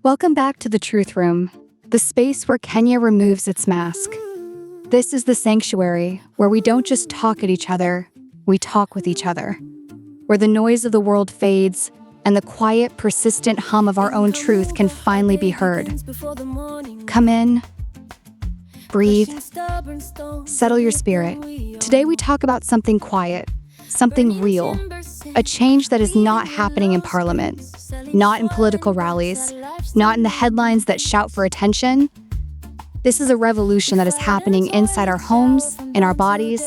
Welcome back to the Truth Room, the space where Kenya removes its mask. This is the sanctuary where we don't just talk at each other, we talk with each other. Where the noise of the world fades and the quiet, persistent hum of our own truth can finally be heard. Come in, breathe, settle your spirit. Today we talk about something quiet, something real, a change that is not happening in Parliament, not in political rallies, not in the headlines that shout for attention. This is a revolution that is happening inside our homes, in our bodies,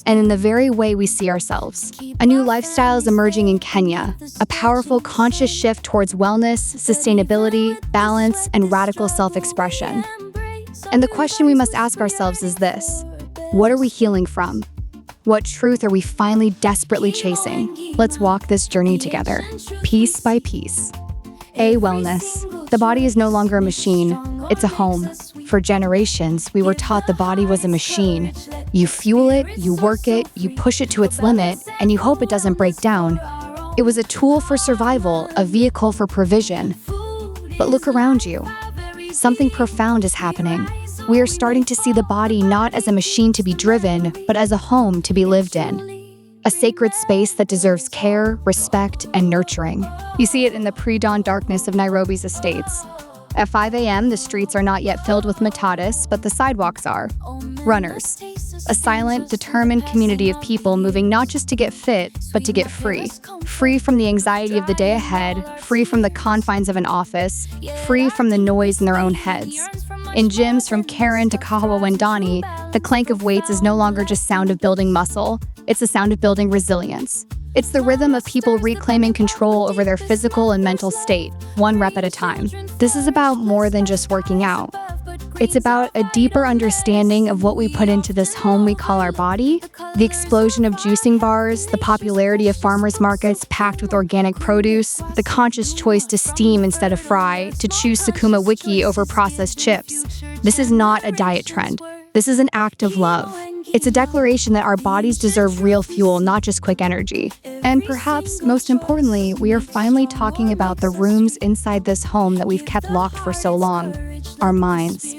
and in the very way we see ourselves. A new lifestyle is emerging in Kenya, a powerful, conscious shift towards wellness, sustainability, balance, and radical self-expression. And the question we must ask ourselves is this: what are we healing from? What truth are we finally desperately chasing? Let's walk this journey together, piece by piece. A, wellness. The body is no longer a machine, it's a home. For generations, we were taught the body was a machine. You fuel it, you work it, you push it to its limit, and you hope it doesn't break down. It was a tool for survival, a vehicle for provision. But look around you. Something profound is happening. We are starting to see the body not as a machine to be driven, but as a home to be lived in. A sacred space that deserves care, respect, and nurturing. You see it in the pre-dawn darkness of Nairobi's estates. At 5 a.m., the streets are not yet filled with matatus, but the sidewalks are. Runners. A silent, determined community of people moving not just to get fit, but to get free. Free from the anxiety of the day ahead, free from the confines of an office, free from the noise in their own heads. In gyms from Karen to Kahawa Wendani, the clank of weights is no longer just sound of building muscle, it's the sound of building resilience. It's the rhythm of people reclaiming control over their physical and mental state, one rep at a time. This is about more than just working out. It's about a deeper understanding of what we put into this home we call our body, the explosion of juicing bars, the popularity of farmers markets packed with organic produce, the conscious choice to steam instead of fry, to choose Sukuma Wiki over processed chips. This is not a diet trend. This is an act of love. It's a declaration that our bodies deserve real fuel, not just quick energy. And perhaps, most importantly, we are finally talking about the rooms inside this home that we've kept locked for so long, our minds.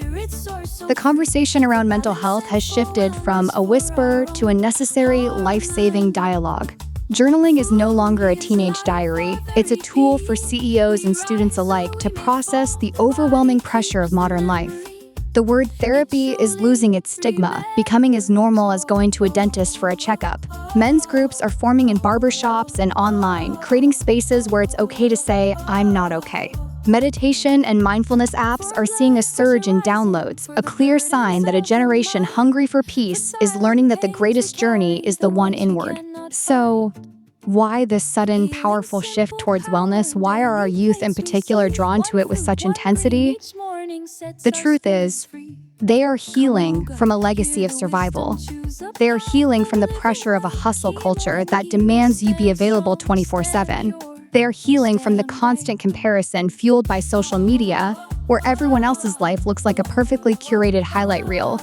The conversation around mental health has shifted from a whisper to a necessary, life-saving dialogue. Journaling is no longer a teenage diary. It's a tool for CEOs and students alike to process the overwhelming pressure of modern life. The word therapy is losing its stigma, becoming as normal as going to a dentist for a checkup. Men's groups are forming in barbershops and online, creating spaces where it's okay to say, "I'm not okay." Meditation and mindfulness apps are seeing a surge in downloads, a clear sign that a generation hungry for peace is learning that the greatest journey is the one inward. So, why this sudden, powerful shift towards wellness? Why are our youth in particular drawn to it with such intensity? The truth is, they are healing from a legacy of survival. They are healing from the pressure of a hustle culture that demands you be available 24/7. They are healing from the constant comparison fueled by social media, where everyone else's life looks like a perfectly curated highlight reel.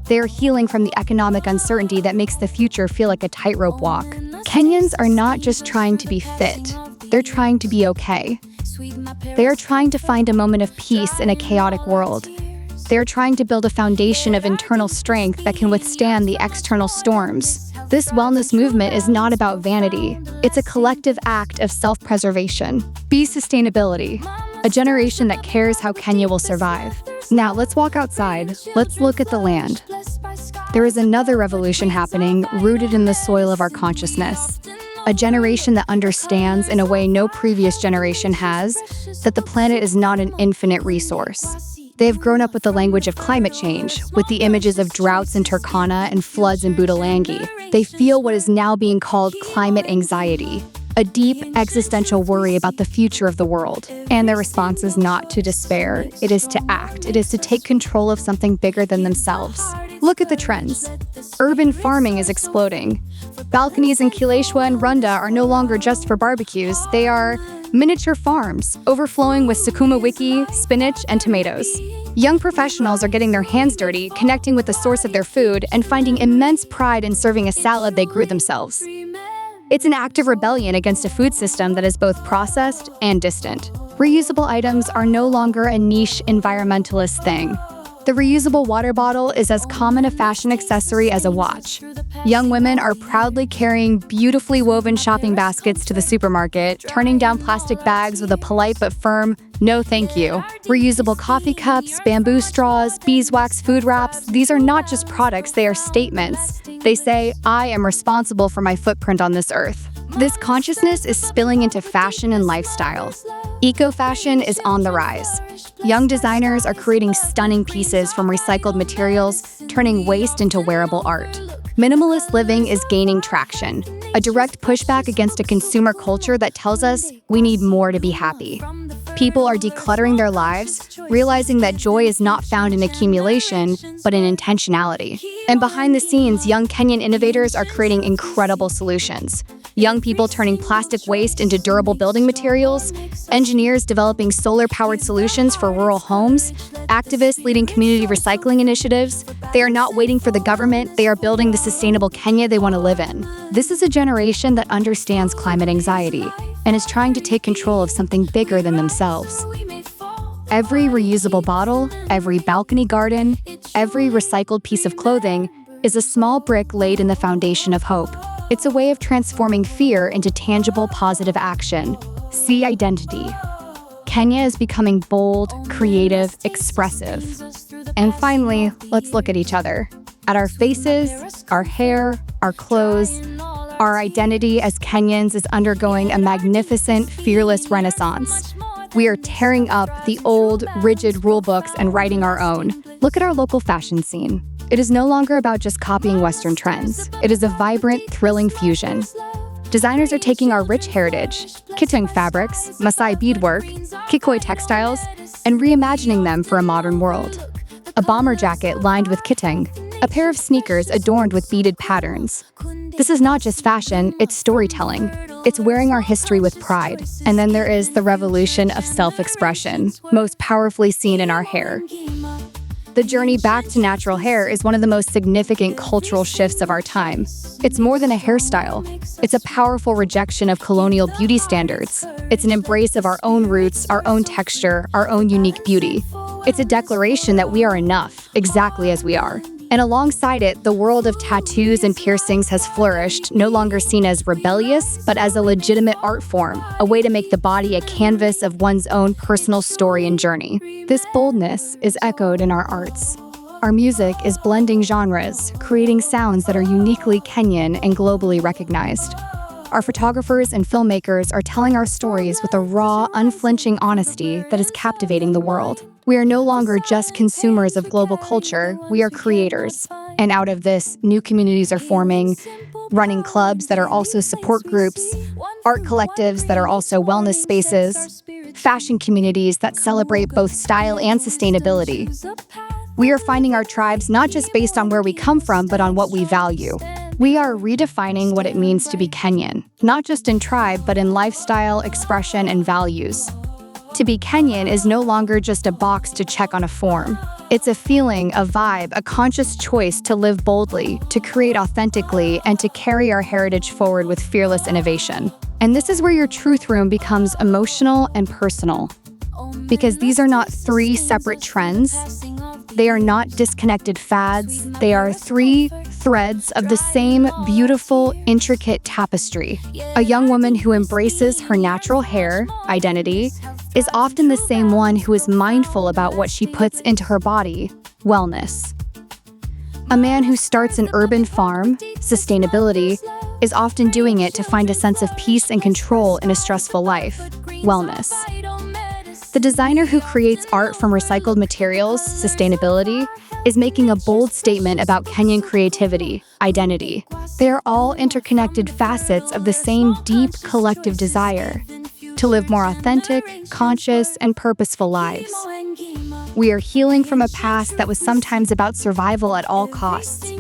They are healing from the economic uncertainty that makes the future feel like a tightrope walk. Kenyans are not just trying to be fit, they're trying to be okay. They are trying to find a moment of peace in a chaotic world. They are trying to build a foundation of internal strength that can withstand the external storms. This wellness movement is not about vanity. It's a collective act of self-preservation. Be sustainability, a generation that cares how Kenya will survive. Now let's walk outside. Let's look at the land. There is another revolution happening, rooted in the soil of our consciousness. A generation that understands, in a way no previous generation has, that the planet is not an infinite resource. They have grown up with the language of climate change, with the images of droughts in Turkana and floods in Budalangi. They feel what is now being called climate anxiety, a deep existential worry about the future of the world. And their response is not to despair, it is to act. It is to take control of something bigger than themselves. Look at the trends. Urban farming is exploding. Balconies in Kileshwa and Runda are no longer just for barbecues, they are miniature farms, overflowing with Sukuma Wiki, spinach, and tomatoes. Young professionals are getting their hands dirty, connecting with the source of their food, and finding immense pride in serving a salad they grew themselves. It's an act of rebellion against a food system that is both processed and distant. Reusable items are no longer a niche environmentalist thing. The reusable water bottle is as common a fashion accessory as a watch. Young women are proudly carrying beautifully woven shopping baskets to the supermarket, turning down plastic bags with a polite but firm, "No thank you." Reusable coffee cups, bamboo straws, beeswax food wraps, these are not just products, they are statements. They say, "I am responsible for my footprint on this earth." This consciousness is spilling into fashion and lifestyle. Eco-fashion is on the rise. Young designers are creating stunning pieces from recycled materials, turning waste into wearable art. Minimalist living is gaining traction, a direct pushback against a consumer culture that tells us we need more to be happy. People are decluttering their lives, realizing that joy is not found in accumulation, but in intentionality. And behind the scenes, young Kenyan innovators are creating incredible solutions. Young people turning plastic waste into durable building materials, engineers developing solar-powered solutions for rural homes, activists leading community recycling initiatives. They are not waiting for the government, they are building the sustainable Kenya they want to live in. This is a generation that understands climate anxiety and is trying to take control of something bigger than themselves. Every reusable bottle, every balcony garden, every recycled piece of clothing is a small brick laid in the foundation of hope. It's a way of transforming fear into tangible, positive action. See identity. Kenya is becoming bold, creative, expressive. And finally, let's look at each other. At our faces, our hair, our clothes, our identity as Kenyans is undergoing a magnificent, fearless renaissance. We are tearing up the old, rigid rulebooks and writing our own. Look at our local fashion scene. It is no longer about just copying Western trends. It is a vibrant, thrilling fusion. Designers are taking our rich heritage, Kiteng fabrics, Maasai beadwork, Kikoi textiles, and reimagining them for a modern world. A bomber jacket lined with Kiteng, a pair of sneakers adorned with beaded patterns. This is not just fashion, it's storytelling. It's wearing our history with pride. And then there is the revolution of self-expression, most powerfully seen in our hair. The journey back to natural hair is one of the most significant cultural shifts of our time. It's more than a hairstyle. It's a powerful rejection of colonial beauty standards. It's an embrace of our own roots, our own texture, our own unique beauty. It's a declaration that we are enough, exactly as we are. And alongside it, the world of tattoos and piercings has flourished, no longer seen as rebellious, but as a legitimate art form, a way to make the body a canvas of one's own personal story and journey. This boldness is echoed in our arts. Our music is blending genres, creating sounds that are uniquely Kenyan and globally recognized. Our photographers and filmmakers are telling our stories with a raw, unflinching honesty that is captivating the world. We are no longer just consumers of global culture, we are creators. And out of this, new communities are forming, running clubs that are also support groups, art collectives that are also wellness spaces, fashion communities that celebrate both style and sustainability. We are finding our tribes not just based on where we come from, but on what we value. We are redefining what it means to be Kenyan, not just in tribe, but in lifestyle, expression, and values. To be Kenyan is no longer just a box to check on a form. It's a feeling, a vibe, a conscious choice to live boldly, to create authentically, and to carry our heritage forward with fearless innovation. And this is where your truth room becomes emotional and personal. Because these are not three separate trends. They are not disconnected fads. They are three threads of the same beautiful, intricate tapestry. A young woman who embraces her natural hair, identity, is often the same one who is mindful about what she puts into her body, wellness. A man who starts an urban farm, sustainability, is often doing it to find a sense of peace and control in a stressful life, wellness. The designer who creates art from recycled materials, sustainability, is making a bold statement about Kenyan creativity, identity. They are all interconnected facets of the same deep collective desire to live more authentic, conscious, and purposeful lives. We are healing from a past that was sometimes about survival at all costs.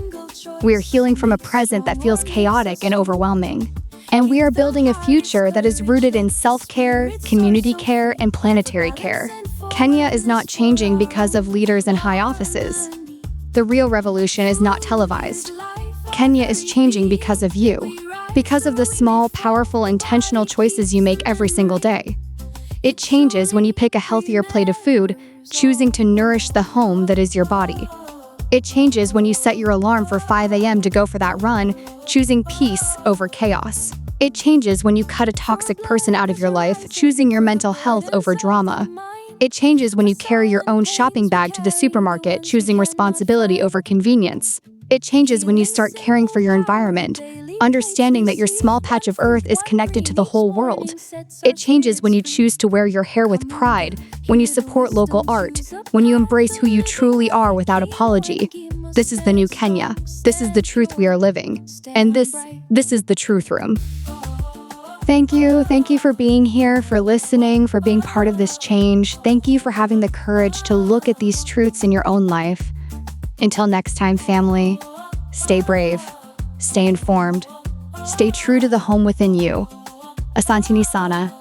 We are healing from a present that feels chaotic and overwhelming. And we are building a future that is rooted in self-care, community care, and planetary care. Kenya is not changing because of leaders in high offices. The real revolution is not televised. Kenya is changing because of you, because of the small, powerful, intentional choices you make every single day. It changes when you pick a healthier plate of food, choosing to nourish the home that is your body. It changes when you set your alarm for 5 a.m. to go for that run, choosing peace over chaos. It changes when you cut a toxic person out of your life, choosing your mental health over drama. It changes when you carry your own shopping bag to the supermarket, choosing responsibility over convenience. It changes when you start caring for your environment, understanding that your small patch of earth is connected to the whole world. It changes when you choose to wear your hair with pride, when you support local art, when you embrace who you truly are without apology. This is the new Kenya. This is the truth we are living. And this is the Truth Room. Thank you for being here, for listening, for being part of this change. Thank you for having the courage to look at these truths in your own life. Until next time, family, stay brave, stay informed, stay true to the home within you. Asante ni sana.